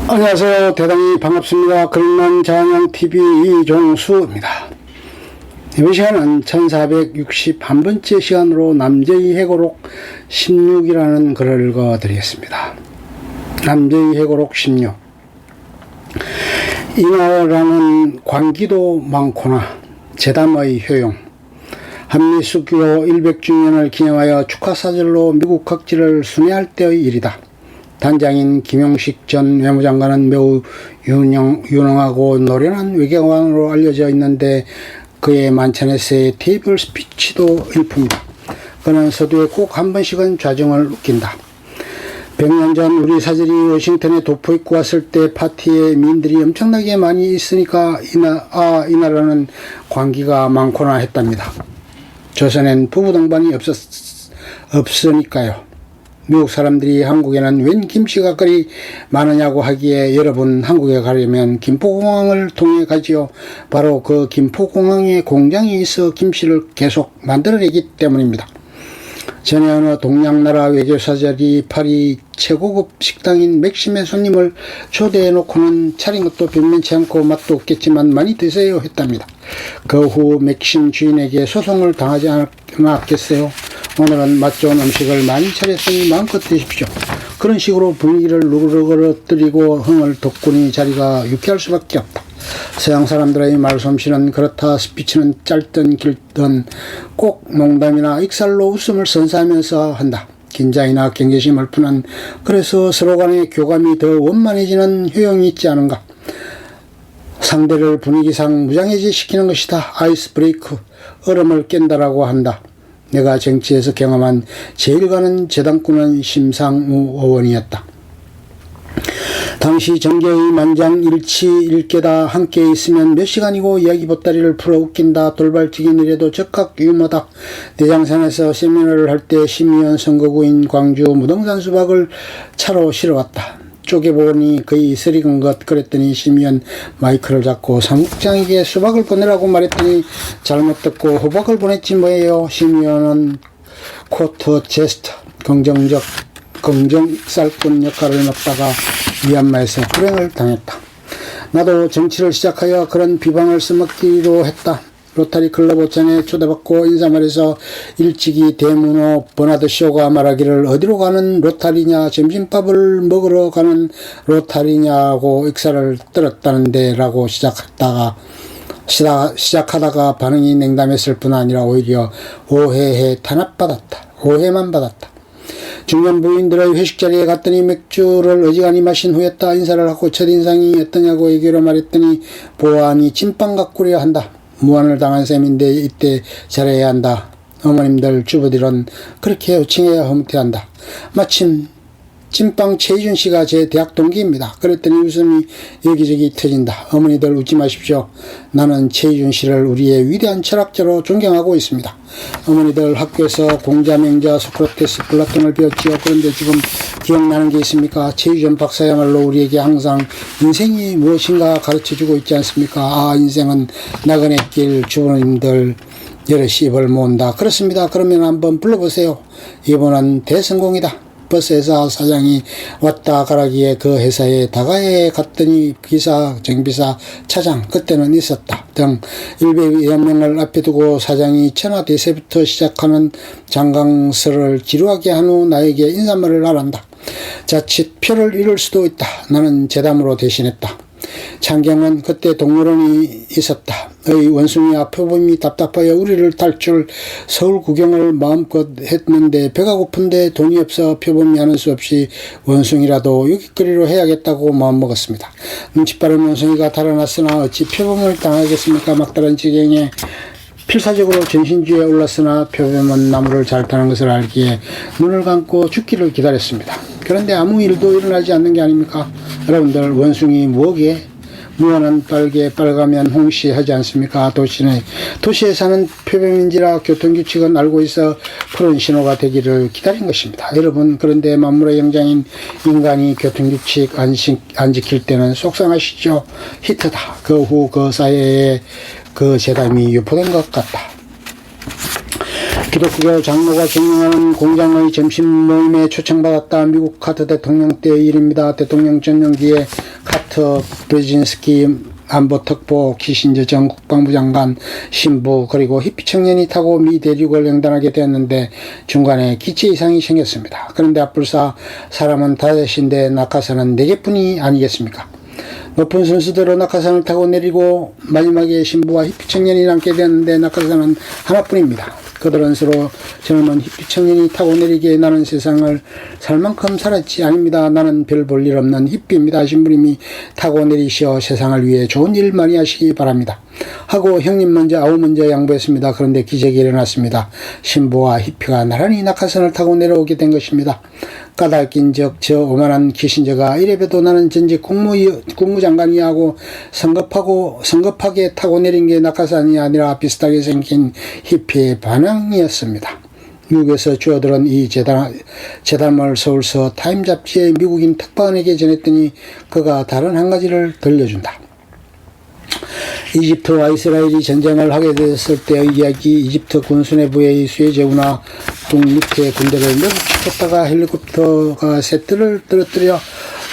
안녕하세요. 대단히 반갑습니다. 그린만 자양TV 이종수입니다. 이번 시간은 1461번째 시간으로 남제의 해고록 16이라는 글을 읽어드리겠습니다. 남제의 해고록 16. 이 나라는 광기도 많거나 제담의 효용, 한미수교 100주년을 기념하여 축하사절로 미국 각지를 순회할 때의 일이다. 단장인 김용식 전 외무장관은 매우 유능하고 노련한 외교관으로 알려져 있는데 그의 만찬에서의 테이블 스피치도 일품이다. 그는 서두에 꼭 한 번씩은 좌정을 웃긴다. 100년 전 우리 사절이 워싱턴에 도포입고 왔을 때 파티에 미인들이 엄청나게 많이 있으니까 이 나라는 광기가 많구나 했답니다. 조선엔 부부 동반이 없으니까요. 미국 사람들이 한국에는 웬 김치가 그리 많으냐고 하기에 여러분 한국에 가려면 김포공항을 통해 가지요. 바로 그 김포공항에 공장이 있어 김치를 계속 만들어내기 때문입니다. 전에 어느 동양나라 외교사절이 파리 최고급 식당인 맥심의 손님을 초대해놓고는 차린 것도 변변치 않고 맛도 없겠지만 많이 드세요 했답니다. 그 후 맥심 주인에게 소송을 당하지 않았겠어요? 오늘은 맛 좋은 음식을 많이 차렸으니 마음껏 드십시오. 그런 식으로 분위기를 누그러뜨리고 흥을 돋구니 자리가 유쾌할 수밖에 없다. 서양 사람들의 말솜씨는 그렇다. 스피치는 짧든 길든 꼭 농담이나 익살로 웃음을 선사하면서 한다. 긴장이나 경계심을 푸는, 그래서 서로 간의 교감이 더 원만해지는 효용이 있지 않은가. 상대를 분위기상 무장해제시키는 것이다. 아이스 브레이크, 얼음을 깬다라고 한다. 내가 정치에서 경험한 제일 가는 재단꾼은 심상우 의원이었다. 당시 정계의 만장일치일깨다. 함께 있으면 몇 시간이고 이야기 보따리를 풀어 웃긴다. 돌발튀기느래도 적합 유머다. 대장산에서 세미나를 할 때 심의원 선거구인 광주 무등산 수박을 차로 실어왔다. 쪼개보니 거의 쓰리건 것. 그랬더니 심의원 마이크를 잡고 사무국장에게 수박을 보내라고 말했더니 잘못 듣고 호박을 보냈지 뭐예요. 심의원은 코트 제스트 긍정쌀꾼 역할을 맡다가 미얀마에서 불행을 당했다. 나도 정치를 시작하여 그런 비방을 써먹기로 했다. 로타리 클럽 오찬에 초대받고 인사말에서 일찍이 대문호 버나드 쇼가 말하기를 어디로 가는 로타리냐, 점심밥을 먹으러 가는 로타리냐고 익사를 떨었다는데 라고 시작하다가 반응이 냉담했을 뿐 아니라 오히려 오해만 받았다. 중년 부인들의 회식 자리에 갔더니 맥주를 어지간히 마신 후였다. 인사를 하고 첫인상이 어떠냐고 얘기로 말했더니 보안이 찐빵 가꾸려 한다. 무안을 당한 셈인데 이때 잘해야 한다. 어머님들 주부들은 그렇게 호칭해야 흐뭇해한다. 마침 찐빵 최희준 씨가 제 대학 동기입니다. 그랬더니 웃음이 여기저기 터진다. 어머니들 웃지 마십시오. 나는 최희준 씨를 우리의 위대한 철학자로 존경하고 있습니다. 어머니들 학교에서 공자명자 소크라테스 플라톤을 배웠지요. 그런데 지금 기억나는 게 있습니까? 최희준 박사야말로 우리에게 항상 인생이 무엇인가 가르쳐주고 있지 않습니까? 인생은 나그네 길. 주부님들 여럿이 입을 모은다. 그렇습니다. 그러면 한번 불러보세요. 이번은 대성공이다. 버스회사 사장이 왔다 가라기에 그 회사에 다가에 갔더니 기사, 정비사, 차장, 그때는 있었다 등 100여 명을 앞에 두고 사장이 천하대세부터 시작하는 장강설을 지루하게 한 후 나에게 인사말을 하란다. 자칫 표를 잃을 수도 있다. 나는 재담으로 대신했다. 창경은 그때 동물원이 있었다. 의 원숭이와 표범이 답답하여 우리를 탈출 서울 구경을 마음껏 했는데 배가 고픈데 돈이 없어 표범이 하는 수 없이 원숭이라도 유깃거리로 해야겠다고 마음먹었습니다. 눈치 빠른 원숭이가 달아났으나 어찌 표범을 당하겠습니까? 막다른 지경에 필사적으로 전신주에 올랐으나 표범은 나무를 잘 타는 것을 알기에 눈을 감고 죽기를 기다렸습니다. 그런데 아무 일도 일어나지 않는 게 아닙니까? 여러분들, 원숭이 무엇에? 무어는 빨가면 홍시하지 않습니까? 도시에 사는 표범인지라 교통규칙은 알고 있어 푸른 신호가 되기를 기다린 것입니다. 여러분, 그런데 만물의 영장인 인간이 교통규칙 안 지킬 때는 속상하시죠? 히트다. 그 후 그 사이에 그 재담이 유포된 것 같다. 기독교 장로가 경영하는 공장의 점심 모임에 초청받았다. 미국 카터 대통령 때의 일입니다. 대통령 전용기에 카터 브레진스키 안보특보, 키신저 전 국방부 장관, 신부, 그리고 히피 청년이 타고 미 대륙을 횡단하게 되었는데 중간에 기체 이상이 생겼습니다. 그런데 앞불사 사람은 다섯인데 낙하산은 4개뿐이 아니겠습니까? 높은 순서대로 낙하산을 타고 내리고 마지막에 신부와 히피 청년이 남게 되었는데 낙하산은 하나뿐입니다. 그들은 서로 젊은 히피 청년이 타고 내리기에 나는 세상을 살 만큼 살았지. 아닙니다. 나는 별 볼 일 없는 히피입니다. 신부님이 타고 내리시어 세상을 위해 좋은 일 많이 하시기 바랍니다. 하고 형님 먼저 아우 먼저 양보했습니다. 그런데 기적이 일어났습니다. 신부와 히피가 나란히 낙하산을 타고 내려오게 된 것입니다. 까닭인즉 저 오만한 키신저가 이래봬도 나는 전직 국무장관이 하고 성급하게 타고 내린 게 낙하산이 아니라 비슷하게 생긴 히피의 반항이었습니다. 미국에서 주어들은 이 재담을 서울서 타임 잡지의 미국인 특파원에게 전했더니 그가 다른 한 가지를 들려준다. 이집트와 이스라엘이 전쟁을 하게 됐을 때의 이야기. 이집트 군수내부의 수에제우나 동 밑에 군대를 밀어붙였다가 헬리콥터가 새 뜰을 떨어뜨려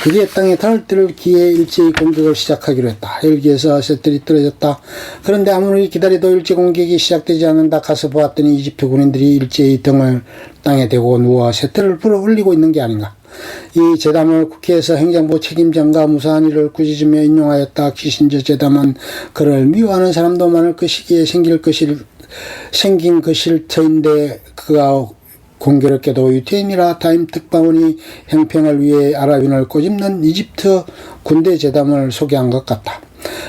그게 땅에 닿을 때를 기해 일제히 공격을 시작하기로 했다. 헬기에서 새 뜰이 떨어졌다. 그런데 아무리 기다려도 일제 공격이 시작되지 않는다. 가서 보았더니 이집트 군인들이 일제히 등을 땅에 대고 누워 새 뜰을 불어 올리고 있는 게 아닌가. 이 재담을 국회에서 행정부 책임자가 무사한 일을 꾸짖으며 인용하였다. 키신저 재담은 그를 미워하는 사람도 많을 것이기에 생긴 것일 터인데 그가 공교롭게도 유태인이라 타임 특파원이 형평을 위해 아랍인을 꼬집는 이집트 군대 재담을 소개한 것 같다.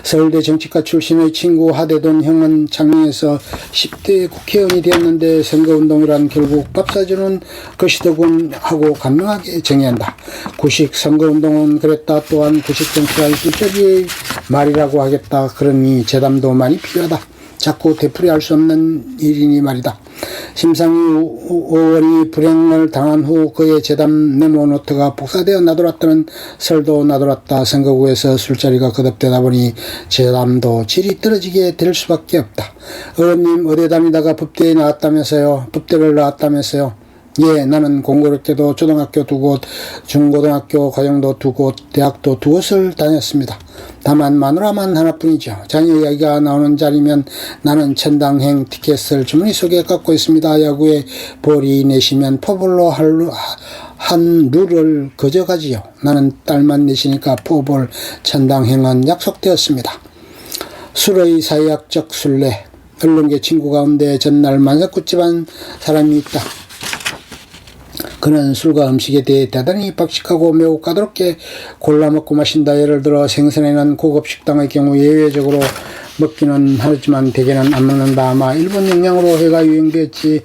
서울대 정치과 출신의 친구 하대돈 형은 장래에서 10대 국회의원이 되었는데 선거운동이란 결국 밥 사주는 것이더군 하고 간명하게 정의한다. 구식 선거운동은 그랬다. 또한 구식 정치란 술자리의 말이라고 하겠다. 그러니 재담도 많이 필요하다. 자꾸 되풀이할 수 없는 일이니 말이다. 심상희 의원이 불행을 당한 후 그의 재담 네모노트가 복사되어 나돌았다는 설도 나돌았다. 선거구에서 술자리가 거듭되다 보니 재담도 질이 떨어지게 될 수밖에 없다. 의원님 어디 다니다가 법대에 나왔다면서요. 법대를 나왔다면서요. 예, 나는 공교롭게도 초등학교 2곳, 중고등학교 과정도 2곳, 대학도 2곳을 다녔습니다. 다만 마누라만 하나뿐이죠. 자녀 이야기가 나오는 자리면 나는 천당행 티켓을 주머니 속에 갖고 있습니다. 야구에 볼이 내시면 포볼로 한 룰을 거저가지요. 나는 딸만 내시니까 포볼 천당행은 약속되었습니다. 술의 사회학적 순례. 언론계 친구 가운데 전날 만석굿집한 사람이 있다. 그는 술과 음식에 대해 대단히 박식하고 매우 까다롭게 골라 먹고 마신다. 예를 들어 생선에는 고급 식당의 경우 예외적으로 먹기는 하지만 대개는 안 먹는다. 아마 일본 영향으로 회가 유행되었지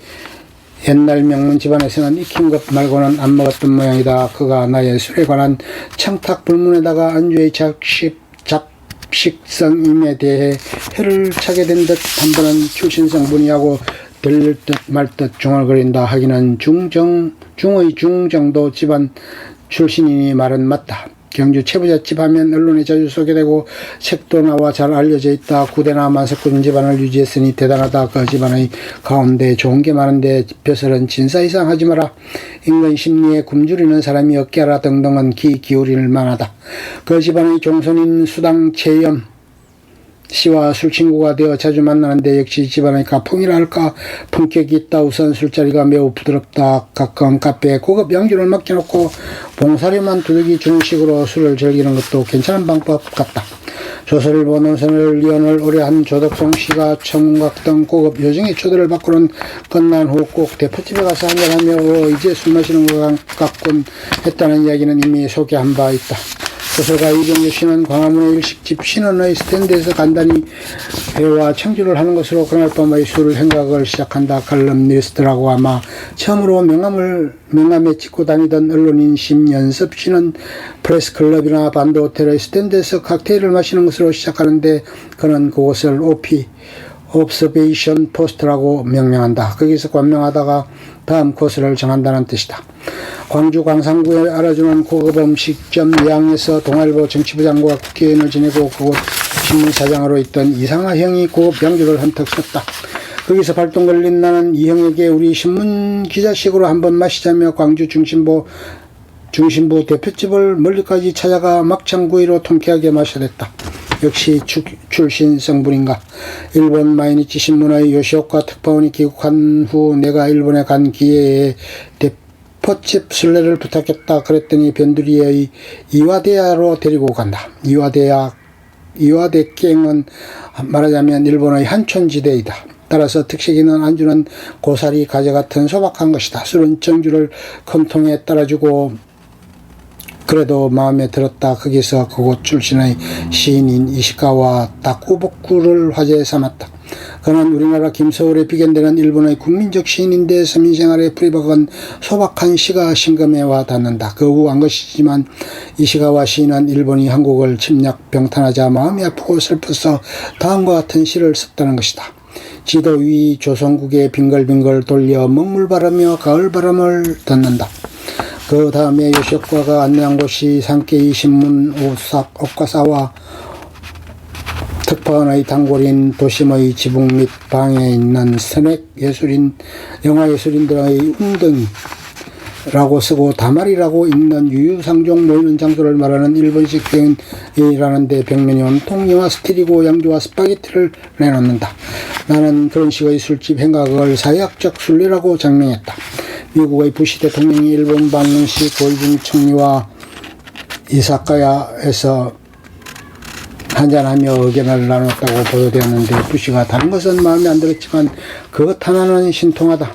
옛날 명문 집안에서는 익힌 것 말고는 안 먹었던 모양이다. 그가 나의 술에 관한 청탁 불문에다가 안주의 잡식성임에 대해 혀를 차게 된 듯 한 번은 출신성분이하고 들릴 듯 말 듯 중얼거린다. 하기는 중의 중정도 집안 출신이니 말은 맞다. 경주 채부잣집 하면 언론에 자주 소개되고 책도 나와 잘 알려져 있다. 구대나 만석군 집안을 유지했으니 대단하다. 그 집안의 가운데 좋은 게 많은데 벼슬은 진사 이상 하지 마라. 인간 심리에 굶주리는 사람이 없게하라 등등은 기울일 만하다. 그 집안의 종손인 수당 채염 씨와 술친구가 되어 자주 만나는데 역시 집안의 가풍이라 할까 품격이 있다. 우선 술자리가 매우 부드럽다. 가까운 카페에 고급 양주를 맡겨놓고 봉사료만 두둑이 주는 식으로 술을 즐기는 것도 괜찮은 방법 같다. 조선일보 논선을 리언을 오래 한 조덕송 씨가 청각 등 고급 요정의 초대를 받고는 끝난 후 꼭 대포집에 가서 한잔하며 이제 술 마시는 것 같군 했다는 이야기는 이미 소개한 바 있다. 소설가 이병규 씨는 광화문의 일식집 신원의 스탠드에서 간단히 회와 청주를 하는 것으로 그날 밤의 술 행각을 시작한다. 칼럼니스트라고 아마 처음으로 명함에 찍고 다니던 언론인 심연섭 씨는 프레스클럽이나 반도 호텔의 스탠드에서 칵테일을 마시는 것으로 시작하는데 그는 그곳을 옵서베이션 포스트라고 명명한다. 거기서 관명하다가 다음 코스를 정한다는 뜻이다. 광주 광산구에 알아주는 고급 음식점 예양에서 동아일보 정치부장과 국회의원을 지내고 그곳 신문사장으로 있던 이상하 형이 고급 양주를 한턱 썼다. 거기서 발동 걸린 나는 이 형에게 우리 신문 기자식으로 한번 마시자며 광주 중심부 대표집을 멀리까지 찾아가 막창구이로 통쾌하게 마셔댔다. 역시 출신 성분인가. 일본 마이니치 신문의 요시오카 특파원이 귀국한 후 내가 일본에 간 기회에 대포집 순례를 부탁했다. 그랬더니 변두리의 이와데야로 데리고 간다. 이와데갱은 말하자면 일본의 한촌지대이다. 따라서 특색 있는 안주는 고사리, 가재 같은 소박한 것이다. 술은 정주를 큰 통에 따라주고 그래도 마음에 들었다. 거기서 그곳 출신의 시인인 이시카와 다쿠보쿠를 화제 삼았다. 그는 우리나라 김서울에 비견되는 일본의 국민적 시인인데 서민생활에 뿌리박은 소박한 시가 심금에 와 닿는다. 그 후 한 것이지만 이시카와 시인은 일본이 한국을 침략 병탄하자 마음이 아프고 슬퍼서 다음과 같은 시를 썼다는 것이다. 지도 위 조선국에 빙글빙글 돌려 먹물 바르며 가을 바람을 듣는다. 그 다음에 요시오카가 안내한 곳이 산케이 신문 오카사와 특파원의 단골인 도심의 지붕 및 방에 있는 스낵 예술인, 영화 예술인들의 웅덩이라고 쓰고 다말이라고 읽는 유유상종 모이는 장소를 말하는 일본식 병인이라는데 벽면이 온통 영화 스틸이고 양주와 스파게티를 내놓는다. 나는 그런 식의 술집 행각을 사회학적 순례라고 장명했다. 미국의 부시 대통령이 일본 방문 시 고이준 총리와 이사카야에서 한잔하며 의견을 나눴다고 보도되었는데 부시가 다른 것은 마음에 안 들었지만 그것 하나는 신통하다.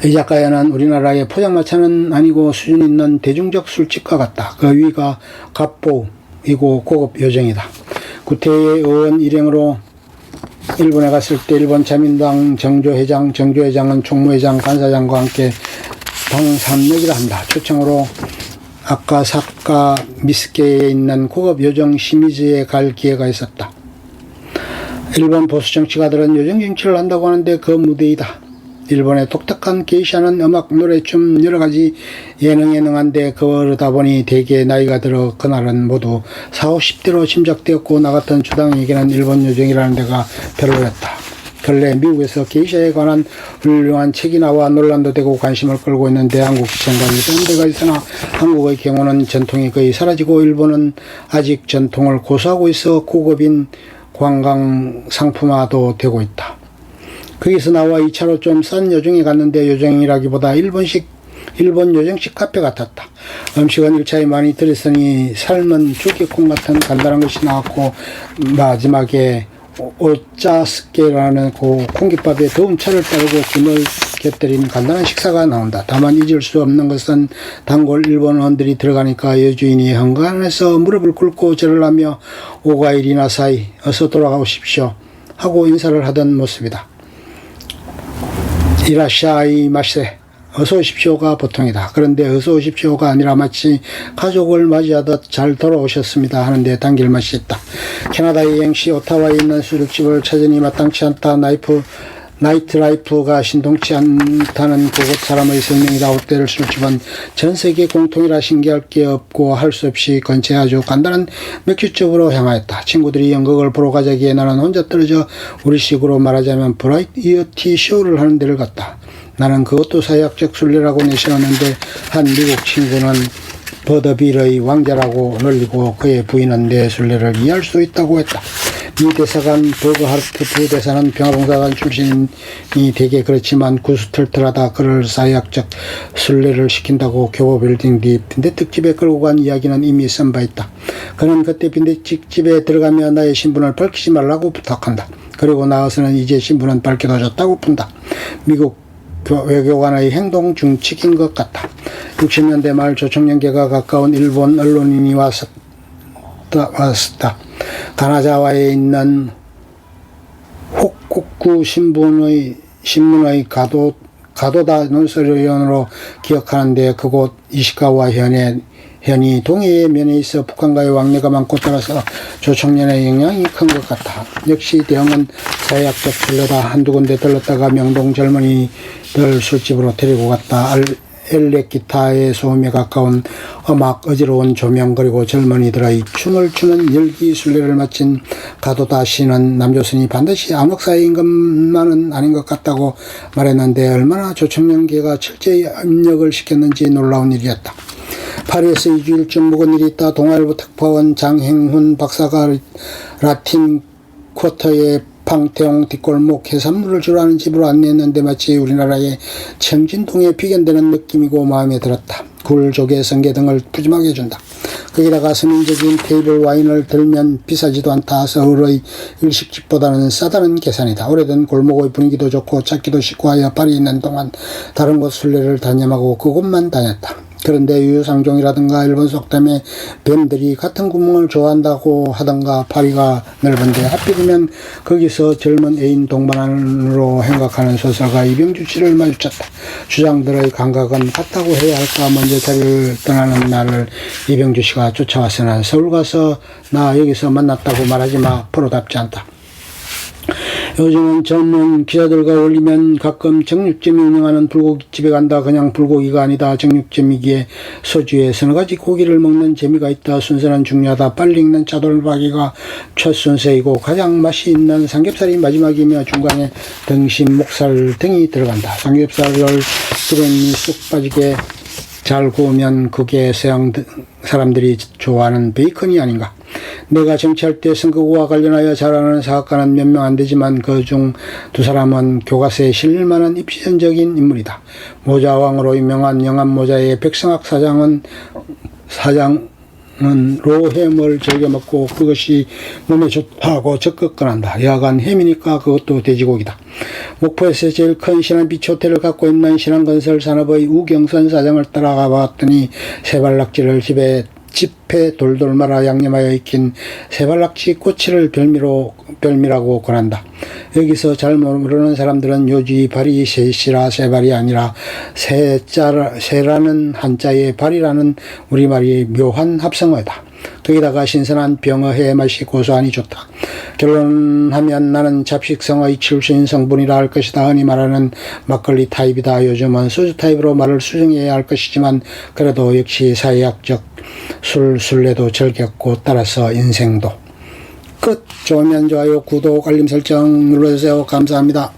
이자카야는 우리나라의 포장마차는 아니고 수준 있는 대중적 술집과 같다. 그 위가 갑보이고 고급 요정이다. 구태의 의원 일행으로 일본에 갔을 때 일본 자민당 정조회장은 총무회장, 간사장과 함께 방삼역이라 한다. 초청으로 아카사카 미스케에 있는 고급 요정 시미즈에 갈 기회가 있었다. 일본 보수 정치가들은 요정 정치를 한다고 하는데 그 무대이다. 일본의 독특한 게이샤는 음악, 노래, 춤 여러가지 예능에 능한데 그러다 보니 대개 나이가 들어 그날은 모두 40, 50대로 짐작되었고 나 같은 주당에게는 일본 요정이라는 데가 별로였다. 근래 미국에서 게이샤에 관한 훌륭한 책이 나와 논란도 되고 관심을 끌고 있는데 한국 시청과 이런 데가 있으나 한국의 경우는 전통이 거의 사라지고 일본은 아직 전통을 고수하고 있어 고급인 관광 상품화도 되고 있다. 거기서 나와 2차로 좀 싼 요정에 갔는데 요정이라기보다 일본 요정식 카페 같았다. 음식은 1차에 많이 들었으니 삶은 조개콩 같은 간단한 것이 나왔고 마지막에 오짜스케라는 그 콩깃밥에 더운 차를 따르고 김을 곁들인 간단한 식사가 나온다. 다만 잊을 수 없는 것은 단골 일본어원들이 들어가니까 여주인이 현관에서 무릎을 꿇고 절을 하며 오가이리나 사이 어서 돌아가오십시오 하고 인사를 하던 모습이다. 이라샤이 마세 어서 오십시오가 보통이다. 그런데 어서 오십시오가 아니라 마치 가족을 맞이하듯 잘 돌아오셨습니다 하는데 당길 맛이 있다. 캐나다의 여행시 오타와에 있는 술집을 찾으니 마땅치 않다. 나이트라이프가 신통치 않다는 그곳 사람의 설명이다. 호텔 술집은 전 세계 공통이라 신기할 게 없고 할 수 없이 근처에 아주 간단한 맥주집으로 향하였다. 친구들이 연극을 보러 가자기에 나는 혼자 떨어져 우리식으로 말하자면 브라이어티 쇼를 하는 데를 갔다. 나는 그것도 사회학적 순례라고 내세웠는데 한 미국 친구는 버더빌의 왕자라고 놀리고 그의 부인은 내 순례를 이해할 수 있다고 했다. 미 대사관 버그하르트 부대사는 평화봉사관 출신이 되게 그렇지만 구스틀틀하다 그를 사회학적 순례를 시킨다고 교보 빌딩 뒤 빈대떡집에 끌고 간 이야기는 이미 쓴 바 있다. 그는 그때 빈대떡집에 들어가며 나의 신분을 밝히지 말라고 부탁한다. 그리고 나와서는 이제 신분은 밝혀졌다고 푼다. 미국 외교관의 행동 중칙인 것 같다. 60년대 말 조총연계가 가까운 일본 언론인이 왔었다. 가나자와에 있는 호쿠쿠 신문의 가도다 논설위원으로 기억하는데 그곳 이시카와 현이 동해의 면에 있어 북한과의 왕래가 많고 따라서 조총련의 영향이 큰 것 같아. 역시 대형은 사회학적 순례다. 한두 군데 들렀다가 명동 젊은이들 술집으로 데리고 갔다. 엘렉 기타의 소음에 가까운 음악, 어지러운 조명, 그리고 젊은이들의 춤을 추는 열기술래를 마친 가도다 씨는 남조선이 반드시 암흑사회인 것만은 아닌 것 같다고 말했는데 얼마나 조청년계가 철저히 입력을 시켰는지 놀라운 일이었다. 파리에서 2주일쯤 묵은 일이 있다. 동아일보 특파원 장행훈 박사가 라틴 쿼터의 방태용 뒷골목 해산물을 주로 하는 집으로 안내했는데 마치 우리나라의 청진동에 비견되는 느낌이고 마음에 들었다. 굴, 조개, 성게 등을 푸짐하게 준다. 거기다가 서민적인 테이블 와인을 들면 비싸지도 않다. 서울의 일식집보다는 싸다는 계산이다. 오래된 골목의 분위기도 좋고 찾기도 쉽고 하여 파리에 있는 동안 다른 곳 순례를 단념하고 그곳만 다녔다. 그런데 유유상종이라든가 일본 속담에 뱀들이 같은 구멍을 좋아한다고 하던가 파리가 넓은데 하필이면 거기서 젊은 애인 동반으로 행각하는 소설가 이병주 씨를 마주쳤다. 주장들의 감각은 같다고 해야 할까. 먼저 자리를 떠나는 날을 이병주 씨가 쫓아왔으나 서울 가서 나 여기서 만났다고 말하지 마. 프로답지 않다. 요즘은 젊은 기자들과 어울리면 가끔 정육점이 운영하는 불고기집에 간다. 그냥 불고기가 아니다. 정육점이기에 소주에 서너 가지 고기를 먹는 재미가 있다. 순서는 중요하다. 빨리 익는 차돌박이가 첫 순서이고 가장 맛이 있는 삼겹살이 마지막이며 중간에 등심, 목살 등이 들어간다. 삼겹살을 기름이 쑥 빠지게 잘 구우면 그게 서양 사람들이 좋아하는 베이컨이 아닌가. 내가 정치할 때 선거구와 관련하여 잘 아는 사학과는 몇 명 안 되지만 그중 두 사람은 교과서에 실릴 만한 입시전적인 인물이다. 모자왕으로 유명한 영암모자의 백성학 사장은 로햄을 즐겨 먹고 그것이 몸에 좋다고 적극 권한다. 여하간 햄이니까 그것도 돼지고기다. 목포에서 제일 큰 신안비치 호텔을 갖고 있는 신안건설 산업의 우경선 사장을 따라가 봤더니 세발낙지를 집에 돌돌 말아 양념하여 익힌 세발낙지 꼬치를 별미라고 권한다. 여기서 잘 모르는 사람들은 요지 발이 셋이라 세발이 아니라 세라는 한자에 발이라는 우리말이 묘한 합성어다. 거기다가 신선한 병어회 맛이 고소하니 좋다. 결론하면 나는 잡식성의 출신 성분이라 할 것이다. 흔히 말하는 막걸리 타입이다. 요즘은 소주 타입으로 말을 수정해야 할 것이지만 그래도 역시 사회학적 술래도 즐겼고 따라서 인생도. 끝. 좋으면 좋아요, 구독, 알림 설정 눌러주세요. 감사합니다.